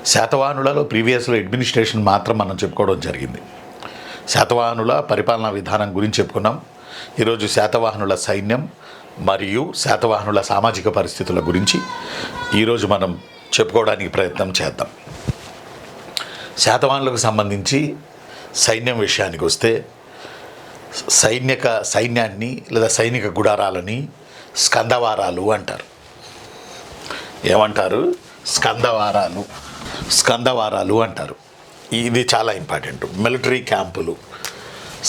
శాతవాహనులలో ప్రీవియస్లో administration మాత్రం మనం చెప్పుకోవడం జరిగింది. శాతవాహనుల పరిపాలనా విధానం గురించి చెప్పుకున్నాం. ఈరోజు శాతవాహనుల సైన్యం మరియు శాతవాహనుల సామాజిక పరిస్థితుల గురించి ఈరోజు మనం చెప్పుకోవడానికి ప్రయత్నం చేద్దాం. శాతవాహనులకు సంబంధించి సైన్యం విషయానికి వస్తే సైన్యాన్ని లేదా సైనిక గుడారాలని స్కందవారాలు అంటారు. ఏమంటారు? స్కందవారాలు అంటారు. ఇది చాలా ఇంపార్టెంట్. మిలిటరీ క్యాంపులు,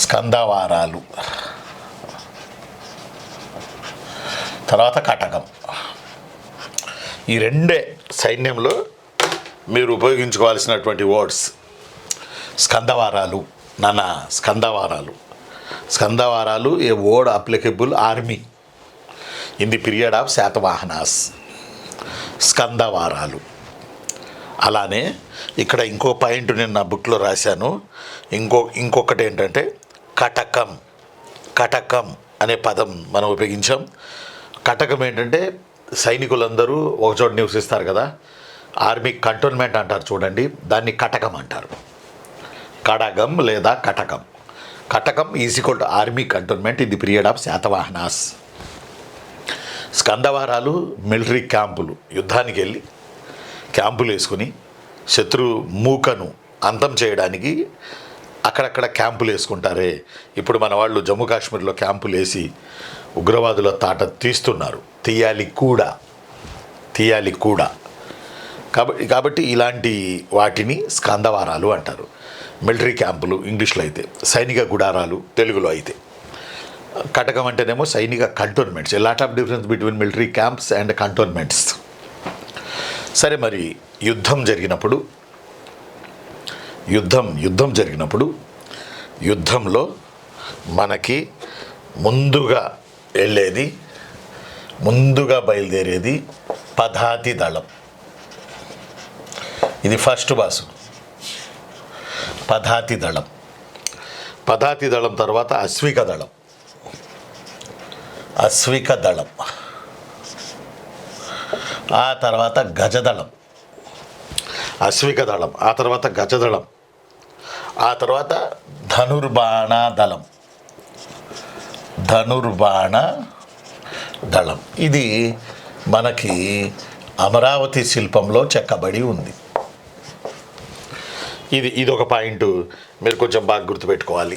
స్కందవారాలు. తర్వాత కటకం. ఈ రెండే సైన్యంలో మీరు ఉపయోగించుకోవాల్సినటువంటి వర్డ్స్. స్కందవారాలు స్కందవారాలు a word applicable army in the period of Satavahanas. స్కందవారాలు. అలానే ఇక్కడ ఇంకో పాయింట్ నేను నా బుక్లో రాశాను. ఇంకొకటి ఏంటంటే కటకం అనే పదం మనం ఉపయోగించాం. కటకం ఏంటంటే సైనికులందరూ ఒకచోట నివసిస్తారు కదా, ఆర్మీ కంటోన్మెంట్ అంటారు చూడండి, దాన్ని కటకం అంటారు. కడగం లేదా కటకం is equal to army cantonment in the period of Satavahanas. స్కందవారాలు మిలిటరీ క్యాంపులు, యుద్ధానికి వెళ్ళి క్యాంపులు వేసుకుని శత్రు మూకను అంతం చేయడానికి అక్కడక్కడ క్యాంపులు వేసుకుంటారే. ఇప్పుడు మన వాళ్ళు జమ్మూ కాశ్మీర్లో క్యాంపులు వేసి ఉగ్రవాదుల తాట తీస్తున్నారు. తీయాలి కూడా. కాబట్టి ఇలాంటి వాటిని స్కందవారాలు అంటారు. మిలిటరీ క్యాంపులు ఇంగ్లీష్లో అయితే, సైనిక గుడారాలు తెలుగులో అయితే. కటకం అంటేనేమో సైనిక cantonments. A lot of difference between military camps and cantonments. సరే, మరి యుద్ధం జరిగినప్పుడు యుద్ధంలో మనకి ముందుగా బయలుదేరేది పదాతి దళం. ఇది ఫస్ట్ బాసు. పదాతి దళం తర్వాత అశ్విక దళం. ఆ తర్వాత గజదళం. అశ్విక దళం, ఆ తర్వాత గజదళం, ఆ తర్వాత ధనుర్బాణ దళం. ఇది మనకి అమరావతి శిల్పంలో చెక్కబడి ఉంది. ఇది ఒక పాయింట్ మీరు కొంచెం బాగా గుర్తుపెట్టుకోవాలి.